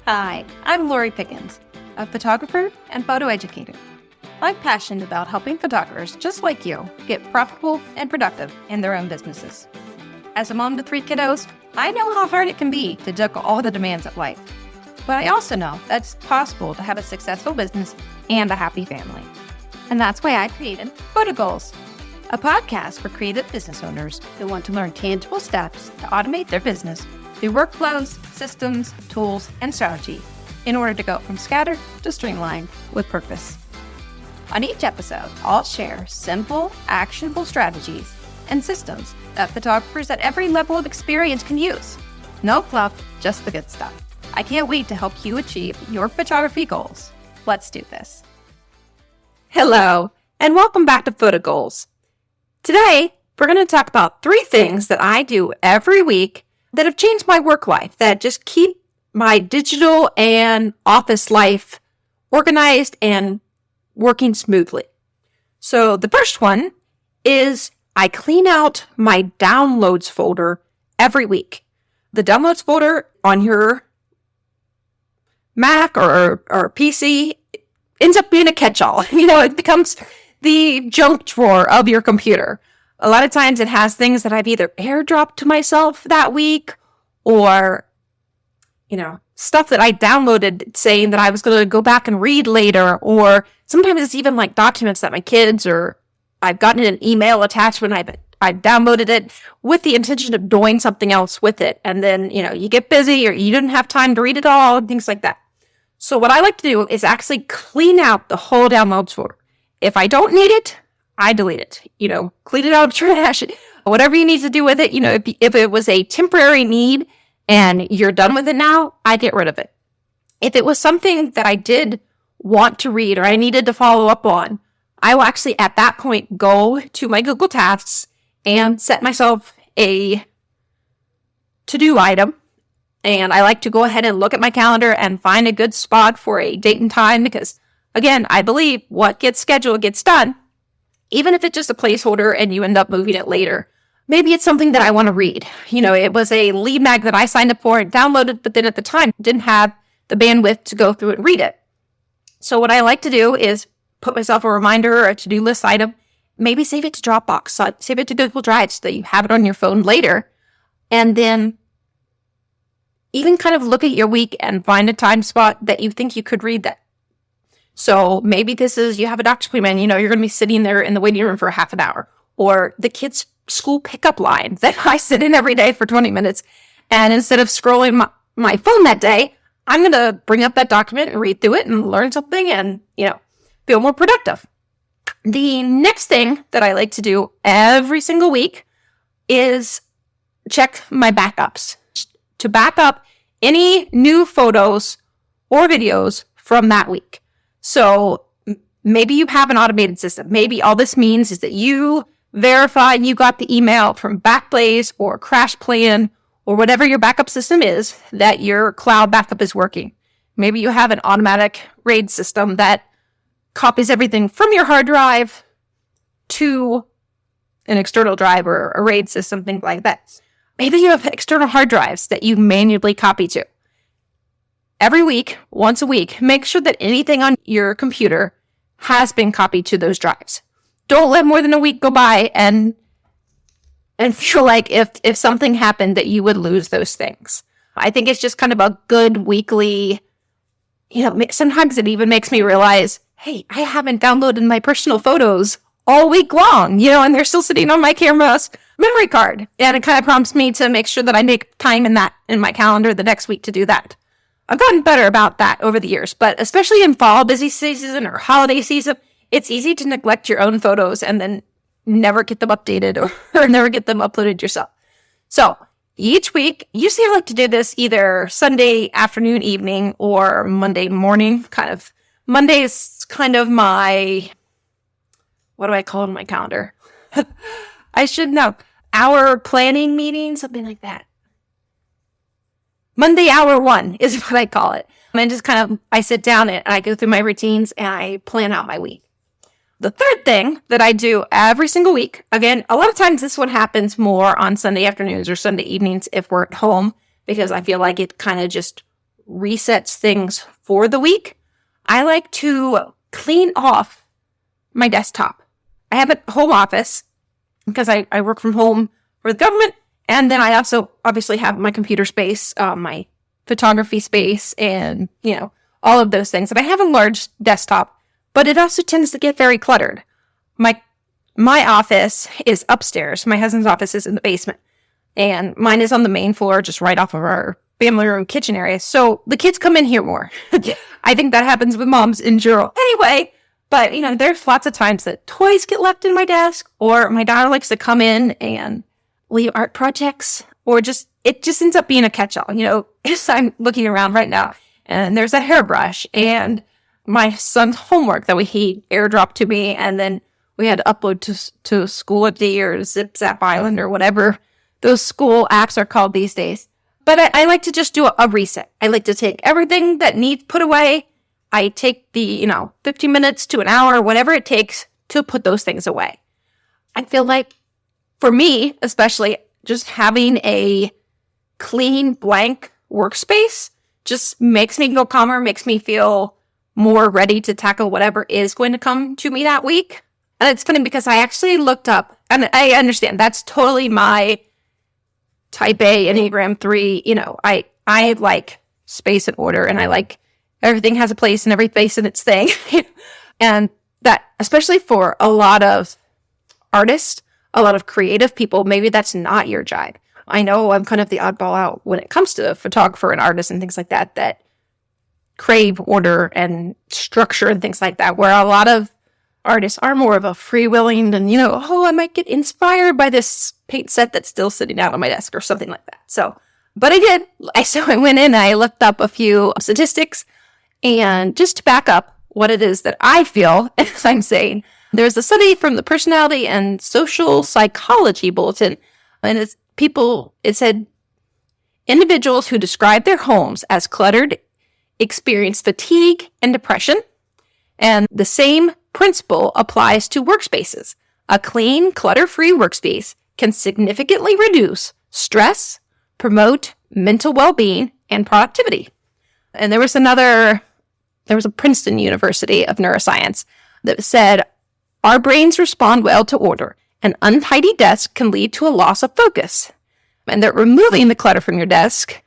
Hi, I'm Lori Pickens, a photographer and photo educator. I'm passionate about helping photographers just like you get profitable and productive in their own businesses. As a mom to 3 kiddos, I know how hard it can be to juggle all the demands of life. But I also know that it's possible to have a successful business and a happy family. And that's why I created Photo Goals, a podcast for creative business owners who want to learn tangible steps to automate their business through workflows, systems, tools, and strategy in order to go from scattered to streamlined with purpose. On each episode, I'll share simple, actionable strategies and systems that photographers at every level of experience can use. No fluff, just the good stuff. I can't wait to help you achieve your photography goals. Let's do this. Hello, and welcome back to Photo Goals. Today, we're going to talk about 3 things that I do every week that have changed my work life, that just keep my digital and office life organized and working smoothly. So the first one is I clean out my downloads folder every week. The downloads folder on your Mac or PC ends up being a catch-all. It becomes the junk drawer of your computer. A lot of times it has things that I've either airdropped to myself that week or, stuff that I downloaded saying that I was going to go back and read later. Or sometimes it's even like documents that my kids or I've gotten an email attachment. I've downloaded it with the intention of doing something else with it. And then, you get busy or you didn't have time to read it all and things like that. So what I like to do is actually clean out the whole downloads folder. If I don't need it, I delete it, clean it out of trash, whatever you need to do with it. If it was a temporary need and you're done with it now, I get rid of it. If it was something that I did want to read or I needed to follow up on, I will actually at that point go to my Google Tasks and set myself a to-do item. And I like to go ahead and look at my calendar and find a good spot for a date and time because, again, I believe what gets scheduled gets done. Even if it's just a placeholder and you end up moving it later. Maybe it's something that I want to read. It was a lead mag that I signed up for and downloaded, but then at the time didn't have the bandwidth to go through and read it. So what I like to do is put myself a reminder or a to-do list item, maybe save it to Dropbox, save it to Google Drive so that you have it on your phone later. And then even kind of look at your week and find a time spot that you think you could read that. So maybe this is, you have a doctor's appointment, you're going to be sitting there in the waiting room for a half an hour, or the kids' school pickup line that I sit in every day for 20 minutes. And instead of scrolling my phone that day, I'm going to bring up that document and read through it and learn something and, feel more productive. The next thing that I like to do every single week is check my backups to back up any new photos or videos from that week. So maybe you have an automated system. Maybe all this means is that you verify you got the email from Backblaze or CrashPlan or whatever your backup system is, that your cloud backup is working. Maybe you have an automatic RAID system that copies everything from your hard drive to an external drive or a RAID system, things like that. Maybe you have external hard drives that you manually copy to. Every week, once a week, make sure that anything on your computer has been copied to those drives. Don't let more than a week go by and feel like if something happened that you would lose those things. I think it's just kind of a good weekly, sometimes it even makes me realize, hey, I haven't downloaded my personal photos all week long, and they're still sitting on my camera's memory card. And it kind of prompts me to make sure that I make time in my calendar the next week to do that. I've gotten better about that over the years, but especially in fall busy season or holiday season, it's easy to neglect your own photos and then never get them updated or never get them uploaded yourself. So each week, usually I like to do this either Sunday afternoon, evening, or Monday morning. Monday is kind of my, what do I call it on my calendar? I should know. Hour planning meeting, something like that. Monday hour 1 is what I call it. And just I sit down and I go through my routines and I plan out my week. The third thing that I do every single week, again, a lot of times this one happens more on Sunday afternoons or Sunday evenings if we're at home, because I feel like it kind of just resets things for the week, I like to clean off my desktop. I have a home office because I work from home for the government. And then I also obviously have my computer space, my photography space, and, all of those things. And I have a large desktop, but it also tends to get very cluttered. My office is upstairs. My husband's office is in the basement. And mine is on the main floor, just right off of our family room kitchen area. So the kids come in here more. I think that happens with moms in general. Anyway, but, there's lots of times that toys get left in my desk, or my daughter likes to come in and leave art projects, or it just ends up being a catch-all. As I'm looking around right now, and there's a hairbrush, and my son's homework that he airdropped to me, and then we had to upload to Schoology or Zip Zap Island or whatever those school apps are called these days. But I like to just do a reset. I like to take everything that needs put away. I take the, 15 minutes to an hour, whatever it takes to put those things away. I feel like, for me, especially, just having a clean, blank workspace just makes me feel calmer, makes me feel more ready to tackle whatever is going to come to me that week. And it's funny because I actually looked up, and I understand that's totally my type A, Enneagram 3. I like space and order, and I like everything has a place and every place in its thing. And that, especially for a lot of artists, a lot of creative people, maybe that's not your jive. I know I'm kind of the oddball out when it comes to a photographer and artists and things like that crave order and structure and things like that, where a lot of artists are more of a freewheeling and, I might get inspired by this paint set that's still sitting out on my desk or something like that. So, but I did. I went in and I looked up a few statistics, and just to back up what it is that I feel, as I'm saying, there's a study from the Personality and Social Psychology Bulletin, and it said individuals who describe their homes as cluttered experience fatigue and depression, and the same principle applies to workspaces. A clean, clutter-free workspace can significantly reduce stress, promote mental well-being, and productivity. And there was a Princeton University of Neuroscience that said, our brains respond well to order. An untidy desk can lead to a loss of focus. And that removing the clutter from your desk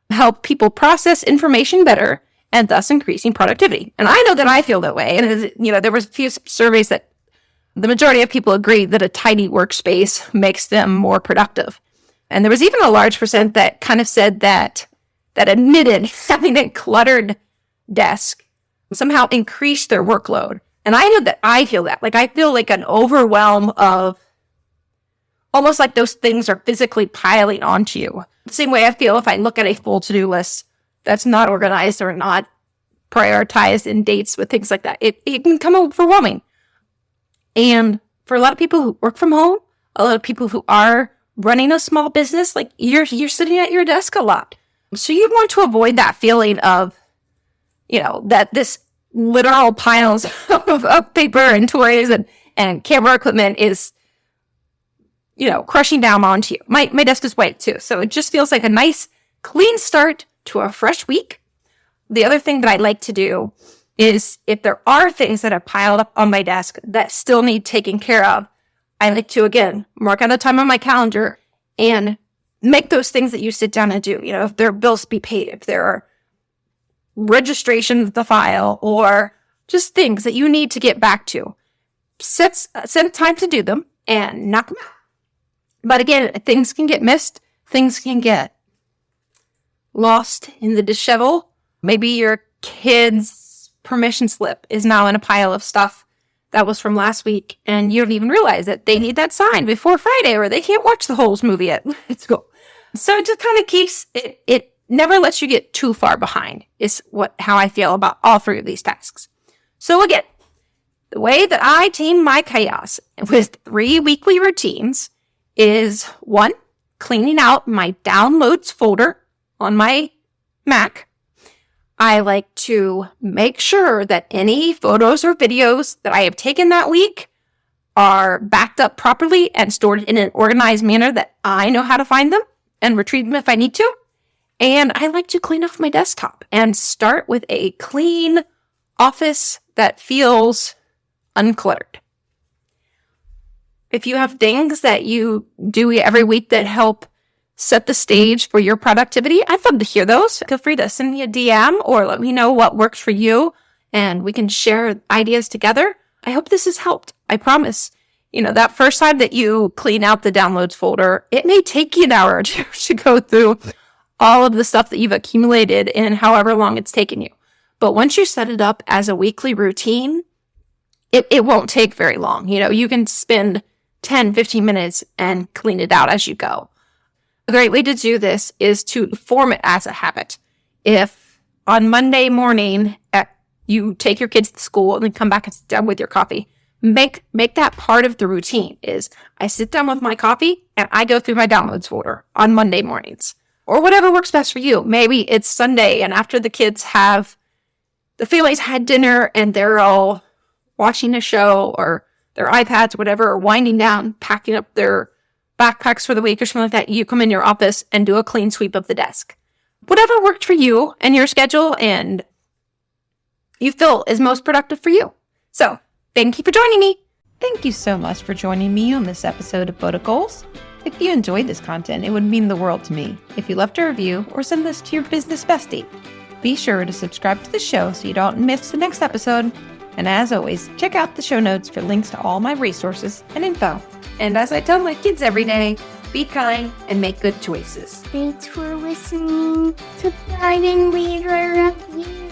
help people process information better and thus increasing productivity. And I know that I feel that way. And, there was a few surveys that the majority of people agree that a tidy workspace makes them more productive. And there was even a large percent that kind of said that admitted having a cluttered desk somehow increased their workload. And I know that I feel that. Like, I feel like an overwhelm of almost like those things are physically piling onto you. The same way I feel if I look at a full to-do list that's not organized or not prioritized in dates with things like that. It can become overwhelming. And for a lot of people who work from home, a lot of people who are running a small business, like you're sitting at your desk a lot. So you want to avoid that feeling of, that this literal piles of paper and toys and camera equipment is, crushing down onto you. My desk is white too. So it just feels like a nice, clean start to a fresh week. The other thing that I like to do is if there are things that have piled up on my desk that still need taken care of, I like to, again, mark out a time on my calendar and make those things that you sit down and do. If there are bills to be paid, if there are registrations to file, or just things that you need to get back to, set time to do them and knock them out. But again, things can get missed. Things can get lost in the dishevel. Maybe your kid's permission slip is now in a pile of stuff that was from last week, and you don't even realize that they need that signed before Friday, or they can't watch the Holes movie at school. So it just kind of keeps it never lets you get too far behind, is how I feel about all three of these tasks. So again, the way that I tame my chaos with 3 weekly routines is 1, cleaning out my downloads folder on my Mac. I like to make sure that any photos or videos that I have taken that week are backed up properly and stored in an organized manner that I know how to find them and retrieve them if I need to. And I like to clean off my desktop and start with a clean office that feels uncluttered. If you have things that you do every week that help set the stage for your productivity, I'd love to hear those. Feel free to send me a DM or let me know what works for you, and we can share ideas together. I hope this has helped. I promise. That first time that you clean out the downloads folder, it may take you an hour or two to go through all of the stuff that you've accumulated in however long it's taken you. But once you set it up as a weekly routine, it won't take very long. You can spend 10, 15 minutes and clean it out as you go. A great way to do this is to form it as a habit. If on Monday morning you take your kids to school and then come back and sit down with your coffee, make that part of the routine. Is I sit down with my coffee and I go through my downloads folder on Monday mornings. Or whatever works best for you. Maybe it's Sunday and after the family's had dinner and they're all watching a show or their iPads, whatever, or winding down, packing up their backpacks for the week or something like that, you come in your office and do a clean sweep of the desk. Whatever worked for you and your schedule and you feel is most productive for you. So, thank you for joining me. Thank you so much for joining me on this episode of Boda Goals. If you enjoyed this content, it would mean the world to me if you left a review or send this to your business bestie. Be sure to subscribe to the show so you don't miss the next episode. And as always, check out the show notes for links to all my resources and info. And as I tell my kids every day, be kind and make good choices. Thanks for listening to Guiding Leader of You.